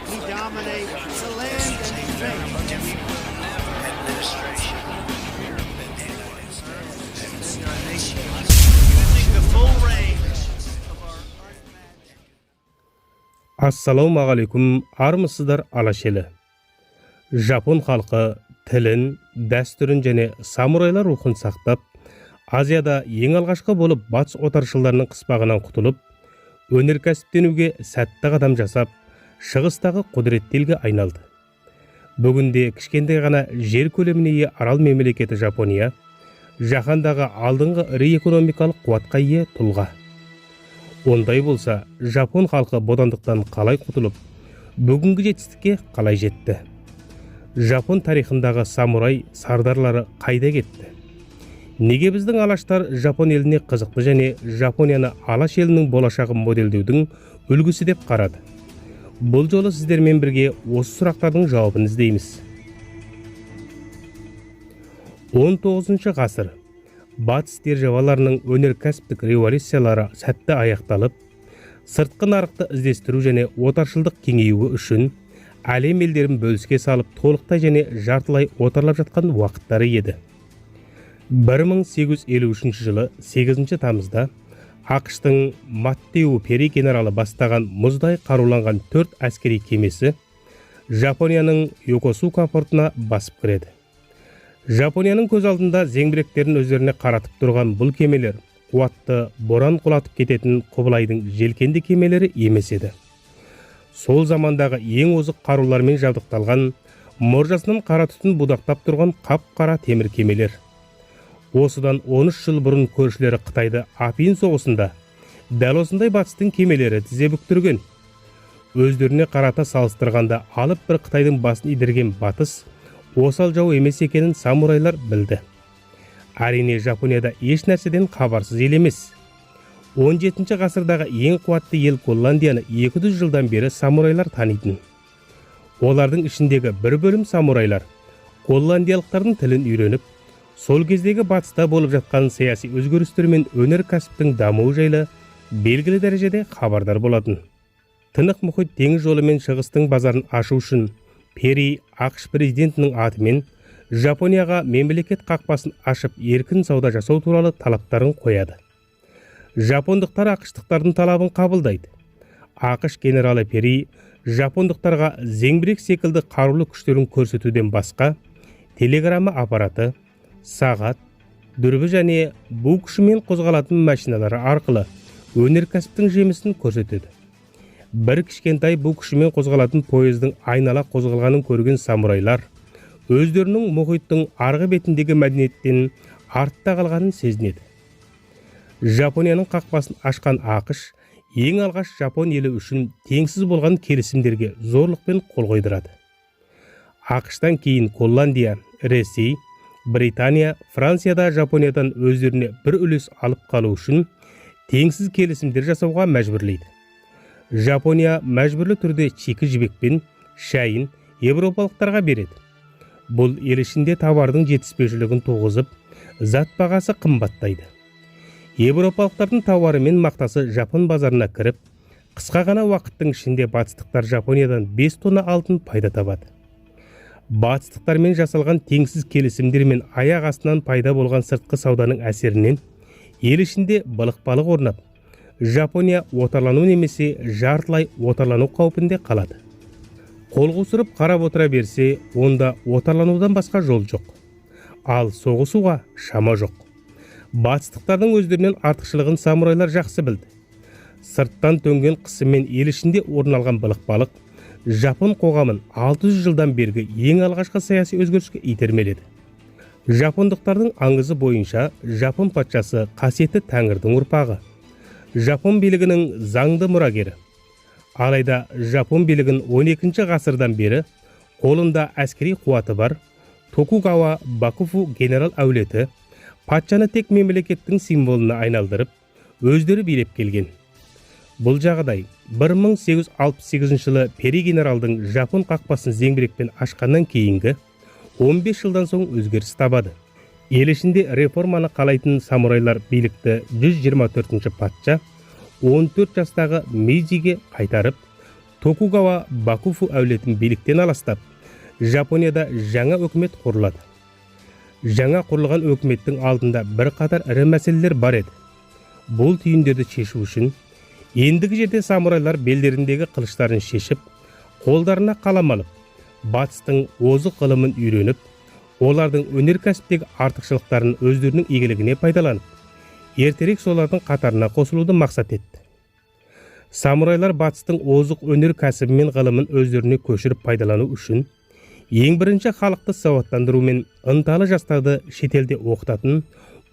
We dominate the land and space. Ассалаумағалейкум, армысыздар алашелі. Жапон халқы тілін, дәстүрін және самурайлар рухын сақтап, Азияда ең алғашқы болып батыс отаршылдарының қыспағынан құтылып, өнеркәсіптенуге сәтті қадам жасап, шығыстағы құдіретті елге айналды. Бүгінде кішкентай ғана жер көлеміне ие арал мемлекеті Жапония, жаһандағы алдыңғы ірі экономикалық қуатқа ие тұлға. Ондай болса, Жапон халқы бодандықтан қалай құтылып, бүгінгі жетістікке қалай жетті? Жапон тарихындағы самурай сардарлары қайда кетті? Неге біздің алаштар Жапон еліне қызықты және Жапонияны алаш елінің болашағын моделдеудің үлгісі деп қарады? Бұл жолы сіздермен бірге осы сұрақтардың жауабын іздейміз. 19 ғасыр батыс державаларының өнеркәсіптік революциялары сәтті аяқталып, сыртқы нарықты іздестіру және отаршылдық кеңеюі үшін әлем елдерін бөліске салып, толықтай және жартылай отарлап жатқан уақыттары еді. 1853 жылы 8 тамызда ақш-тың Маттеу Пери генералы бастаған мұздай қаруланған 4 әскери кемесі Жапонияның Йокосука портына басып кіреді. Жапонияның көз алдында зеңбіректерін өздеріне қаратып тұрған бұл кемелер қуатты боран құлатып кететін Құбылайдың желкенді кемелері емес еді. Сол замандағы ең озық қарулармен жабдықталған, мұржасынан қара түтін будақтап тұрған қап-қара темір кемелер. Осыдан 13 жыл бұрын көршілері Қытайды Апиын соғысында дәл осындай батыстың кемелері тізе бүктірген. Өздеріне қарата салыстырғанда алып бір Қытайдың басын идірген батыс осал жау емес екенін самурайлар білді. Әрине, Жапонияда еш нәрседен хабарсыз ел емес. 17 ғасырдағы ең қуатты ел Голландияны 200 жылдан бері самурайлар танитын. Олардың ішіндегі бір бөлім самурайлар голландиялықтардың тілін үйреніп, сол кездегі батыста болып жатқан саяси өзгерістер мен өнеркәсіптің дамуы жайлы белгілі дәрежеде хабардар болатын. Тынық мұхит теңіз жолы мен шығыстың базарын ашу үшін Пери ақш президентінің атымен Жапонияға мемлекет қақпасын ашып еркін сауда жасау туралы талаптарын қояды. Жапондықтар ақштықтардың талабын қабылдайды. ақш генералы Пери жапондықтарға зеңбірек секілді қарулы күштерін көрсетуден басқа телеграмма аппараты, сағат, дүрбі және бу күшімен қозғалатын машиналары арқылы өнеркәсіптің жемісін көрсетеді. Бір кішкентай бу күшімен қозғалатын пойыздың айнала қозғалғанын көрген самурайлар өздерінің мұхиттың арғы бетіндегі мәдениеттен артта қалғанын сезінеді. Жапонияның қақпасын ашқан ақш ең алғаш Жапон елі үшін теңсіз болған келісімдерге зорлықпен қол қойдырады. ақштан кейін Голландия, Ресей, Британия, Францияда Жапониядан өздеріне бір үлес алып қалу үшін теңсіз келісімдер жасауға мәжбүрлейді. Жапония мәжбүрлі түрде чекі жібекпен шайын европалықтарға береді. Бұл ел ішінде товардың жетіспеушілігін туғызып, зат бағасы қымбаттайды. Европалықтардың тауары мен мақтасы Жапон базарына кіріп, қысқа ғана уақыттың ішінде батыстықтар Жапониядан 5 тонна алтын пайда табады. Батыстықтармен жасалған теңсіз келісімдер мен аяқ астынан пайда болған сыртқы сауданың әсерінен ел ішінде балық орнап, Жапония отарлану немесе жартылай отарлану қаупінде қалады. Қол қусырып қарап отыра берсе, онда отарланудан басқа жол жоқ. Ал соғысуға шама жоқ. Батыстықтардың өздерінен артықшылығын самурайлар жақсы білді. Сырттан төнген қысыммен ел ішінде орын алған балық Жапон қоғамын 600 жылдан бергі ең алғашқы саяси өзгеріске итермеледі. Жапондықтардың аңызы бойынша Жапон патшасы қасиетті Тәңірдің ұрпағы, Жапон билігінің заңды мұрагері. Алайда Жапон билігін 12 ғасырдан бері қолында әскери қуаты бар Токугава Бакуфу генерал әулеті патшаны тек мемлекеттің символына айналдырып, өздері билеп келген. Бұл жағдай 1868 жылы Пери генералдың Жапон қақпасын зеңбірекпен ашқаннан кейінгі 15 жылдан соң өзгеріс табады. Ел ішінде реформаны қалайтын самурайлар билікті 124-ші патша 14 жастағы Мейджиге қайтарып, Токугава Бакуфу әулетін биліктен аластап, Жапонияда жаңа өкімет құрылады. Жаңа құрылған өкіметтің алдында бір қатар ірі мәселелер бар еді. Бұл түйіндерді шешу үшін ендігі жерде самурайлар белдеріндегі қылыштарын шешіп, қолдарына қалам алып, батыстың озық ғылымын үйреніп, олардың өнеркәсіптегі артықшылықтарын өздерінің игілігіне пайдаланып, ертерек солардың қатарына қосылуды мақсат етті. Самурайлар батыстың озық өнеркәсібі мен ғылымын өздеріне көшіріп пайдалану үшін ең бірінші халықты сауаттандыру мен ынталы жастарды шетелде оқытатын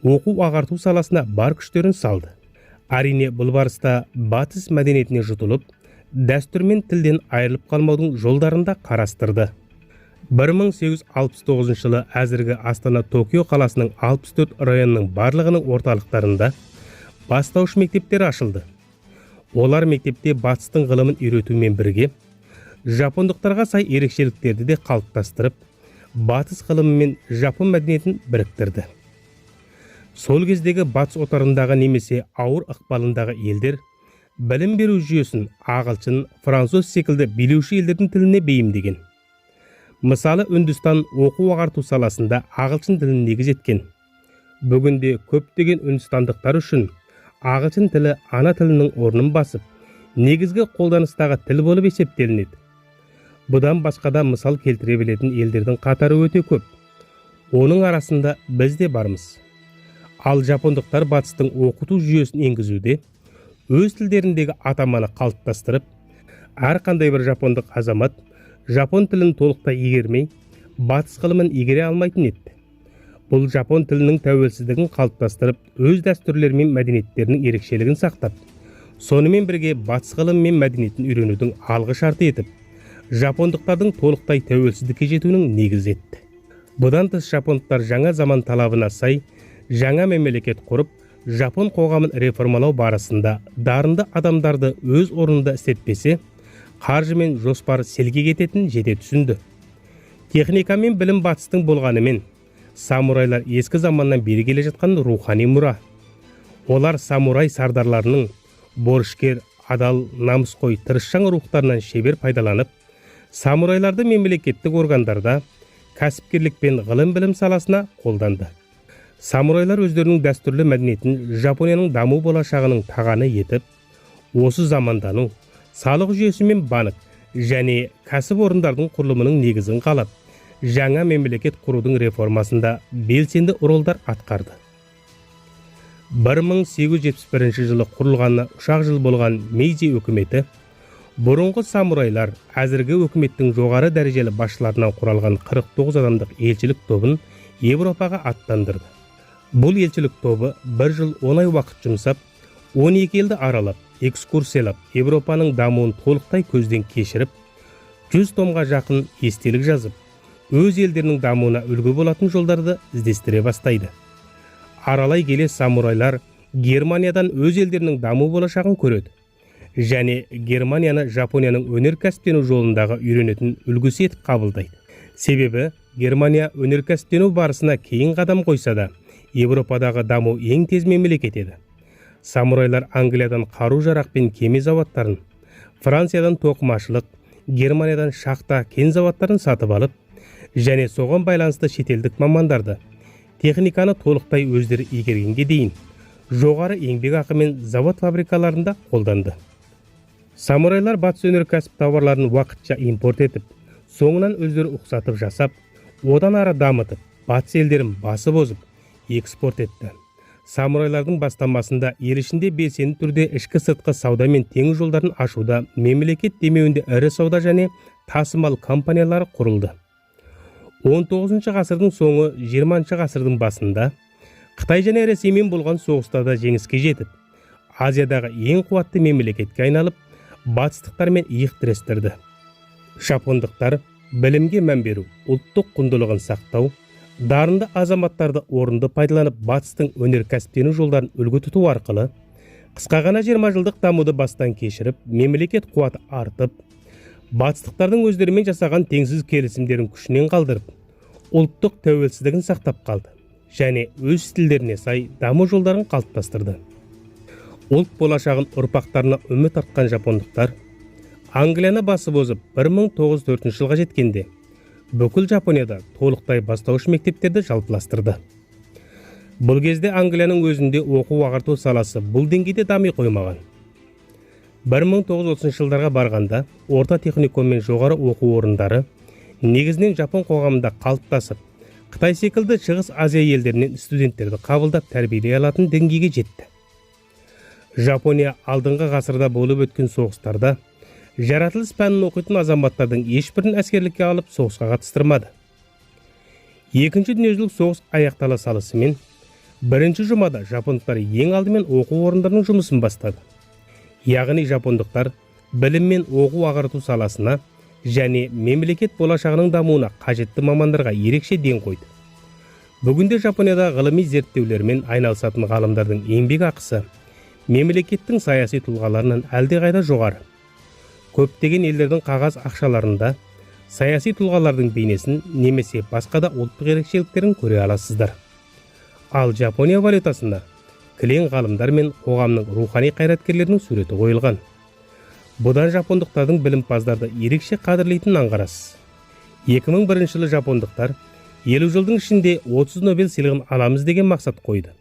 оқу-ағарту саласына бар күштерін салды. Әрине, бұл барыста батыс мәдениетіне жұтылып, дәстүр мен тілден айырылып қалмаудың жолдарын да қарастырды. 1869 жылы әзіргі Астана Токио қаласының 64 районының барлығының орталықтарында бастауыш мектептер ашылды. Олар мектепте батыстың ғылымын үйретумен бірге жапондықтарға сай ерекшеліктерді де қалыптастырып, батыс ғылымы мен жапон мәдениетін біріктірді. Сол кездегі батыс отарындағы немесе ауыр ықпалындағы елдер білім беру жүйесін ағылшын, француз секілді билеуші елдердің тіліне бейімдеген. Мысалы, Үндістан оқу-ағарту саласында ағылшын тілін негіз еткен. Бүгінде көптеген үндістандықтар үшін ағылшын тілі ана тілінің орнын басып, негізгі қолданыстағы тіл болып есептелінеді. Бұдан басқа да мысал келтіре білетін елдердің қатары өте көп. Оның арасында біз де бармыз. Ал жапондықтар батыстың оқыту жүйесін енгізуде өз тілдеріндегі атаманы қалыптастырып, әрқандай бір жапондық азамат жапон тілін толықтай игермей, батыс ғылымын игере алмайтын еді. Бұл жапон тілінің тәуелсіздігін қалыптастырып, өз дәстүрлері мен мәдениеттерінің ерекшелігін сақтап, сонымен бірге батыс ғылым мен мәдениетін үйренудің алғы шарты етіп, жапондықтардың толықтай тәуелсіздікке жетуінің негіз етті. Бұдан тыс жапондықтар жаңа заман талабына сай жаңа мемлекет құрып, жапон қоғамын реформалау барысында дарынды адамдарды өз орнында істетпесе, қаржы мен жоспар селге кететінін жете түсінді. Техника мен білім батыстың болғанымен, самурайлар ескі заманнан бері келе жатқан рухани мұра. Олар самурай сардарларының борышкер, адал, намысқой, тырысшаң рухтарынан шебер пайдаланып, самурайларды мемлекеттік органдарда кәсіпкерлік пен ғылым-білім саласына қолданды. Самурайлар өздерінің дәстүрлі мәдениетін Жапонияның даму болашағының тағаны етіп, осы замандану, салық жүйесі мен банк және кәсіп орындардың құрылымының негізін қалап, жаңа мемлекет құрудың реформасында белсенді ролдар атқарды. 1871 жылы құрылғанына ұшақ жыл болған Мейзи өкіметі, бұрынғы самурайлар әзіргі өкіметтің жоғары дәрежелі басшыларынан құралған 49 адамдық елшілік тобын Европаға аттандырды. Бұл елшілік тобы бір жыл 10 ай уақыт жұмсап, 12 елді аралап, экскурсиялап, Европаның дамуын толықтай көзден кешіріп, 100 томға жақын естелік жазып, өз елдерінің дамуына үлгі болатын жолдарды іздестіре бастайды. Аралай келе самурайлар Германиядан өз елдерінің даму болашағын көреді және Германияны Жапонияның өнеркәсіптену жолындағы үйренетін үлгісі етіп қабылдайды. Себебі Германия өнеркәсіптену барысына кейін қадам қойса да, Европадағы даму ең тез мемлекет еді. Самурайлар Англиядан қару-жарақ пен кеме заводтарын, Франциядан тоқымашылық, Германиядан шахта кен заводтарын сатып алып, және соған байланысты шетелдік мамандарды, техниканы толықтай өздері игергенге дейін жоғары еңбек ақы мен завод фабрикаларында қолданды. Самурайлар батыс өнеркәсіп тауарларын уақытша импорт етіп, соңынан өздері ұқсатып жасап, одан ары дамытып, батыс елдерін басып озып, экспорт етті. Самурайлардың бастамасында ел ішінде белсенді түрде ішкі сыртқы сауда мен теңіз жолдарын ашуда мемлекет демеуінде ірі сауда және тасымал компаниялары құрылды. 19 ғасырдың соңы 20 ғасырдың басында Қытай және Ресеймен болған соғыстарда жеңіске жетіп, Азиядағы ең қуатты мемлекетке айналып, батыстықтармен иық тірестірді. Жапондықтар білімге мән беру, ұлттық құндылығын сақтау, дарынды азаматтарды орынды пайдаланып батыстың өнеркәсіптену жолдарын үлгі тұту арқылы қысқа ғана 20 жылдық дамуды бастан кешіріп, мемлекет қуаты артып, батыстықтардың өздерімен жасаған теңсіз келісімдерін күшінен қалдырып, ұлттық тәуелсіздігін сақтап қалды және өз стильдеріне сай даму жолдарын қалыптастырды. Ұлт болашағын ұрпақтарына үміт артқан жапондықтар Англияны басып озып 1904 жылға жеткенде бүкіл Жапонияда толықтай бастауыш мектептерді жалпыластырды. Бұл кезде Англияның өзінде оқу ағарту саласы бұл деңгейде дами қоймаған. 1930 жылдарға барғанда орта техникум мен жоғары оқу орындары негізінен Жапон қоғамында қалыптасып, Қытай секілді Шығыс Азия елдерінен студенттерді қабылдап тәрбиелей алатын деңгейге жетті. Жапония алдыңғы ғасырда болып өткен соғыстарда жаратылыс пәнін оқитын азаматтардың ешбірін әскерлікке алып соғысқа қатыстырмады. Екінші дүниежүзілік соғыс аяқтала салысымен бірінші жұмада жапондықтар ең алдымен оқу орындарының жұмысын бастады. Яғни жапондықтар білім мен оқу ағарту саласына және мемлекет болашағының дамуына қажетті мамандарға ерекше ден қойды. Бүгінде Жапонияда ғылыми зерттеулермен айналысатын ғалымдардың еңбек ақысы мемлекеттің саяси тұлғаларынан әлдеқайда жоғары. Көптеген елдердің қағаз ақшаларында саяси тұлғалардың бейнесін немесе басқа да ұлттық ерекшеліктерін көре аласыздар. Ал Жапония валютасында кілең ғалымдар мен қоғамның рухани қайраткерлерінің суреті қойылған. Бұдан жапондықтардың білімпаздарды ерекше қадірлейтінін аңғарасыз. 2001 жылы жапондықтар 50 жылдың ішінде 30 Нобель сыйлығын аламыз деген мақсат қойды.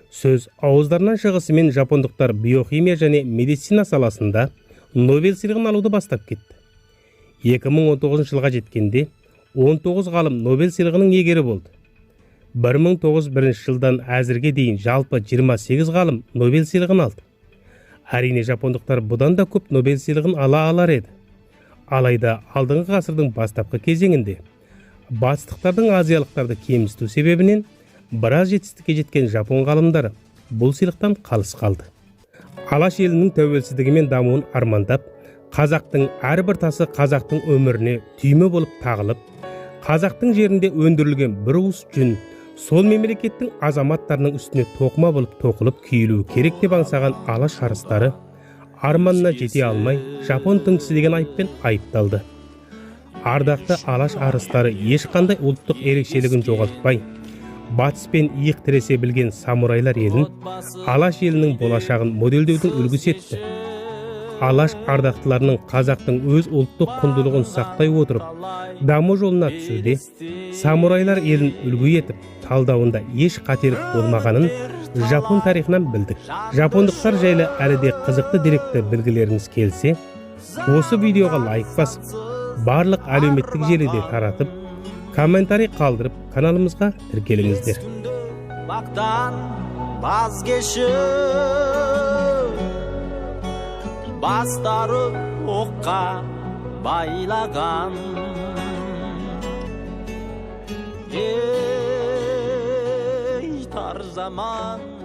Сөз ауыздарынан шығысымен жапондықтар биохимия және медицина саласында Нобель сыйлығын алуды бастап кетті. 2019 жылға жеткенде 19 ғалым Нобель сыйлығының иегері болды. 1901 жылдан әзірге дейін жалпы 28 ғалым Нобель сыйлығын алды. Әрине жапондықтар бұдан да көп Нобель сыйлығын ала алар еді. Алайда алдыңғы ғасырдың бастапқы кезеңінде батыстықтардың азиялықтарды кемсіту себебінен біраз жетістікке жеткен жапон ғалымдары бұл сыйлықтан қалыс қалды. Алаш елінің тәуелсіздігі мен дамуын армандап, қазақтың әрбір тасы қазақтың өміріне түйме болып тағылып, қазақтың жерінде өндірілген бір уыс жүн сол мемлекеттің азаматтарының үстіне тоқыма болып тоқылып киілуі керек деп аңсаған алаш арыстары арманына жете алмай жапон тыңшысы деген айыппен айыпталды. Ардақты алаш арыстары ешқандай ұлттық ерекшелігін жоғалтпай, батыспен иық тіресе білген самурайлар елін алаш елінің болашағын модельдеудің үлгісі етті. Алаш ардақтыларының қазақтың өз ұлттық құндылығын сақтай отырып, даму жолына түсуде самурайлар елін үлгі етіп, талдауында еш қателік болмағанын Жапон тарихынан білдік. Жапондықтар жайлы әлі де қызықты деректі білгілеріңіз келсе, осы видеоға лайк басып, барлық әлеуметтік желіде таратып, комментарий қалдырып, каналымызға тіркеліңіздер. Бақтан вазгешіп, бастары оққа байлаған. Ей тар заман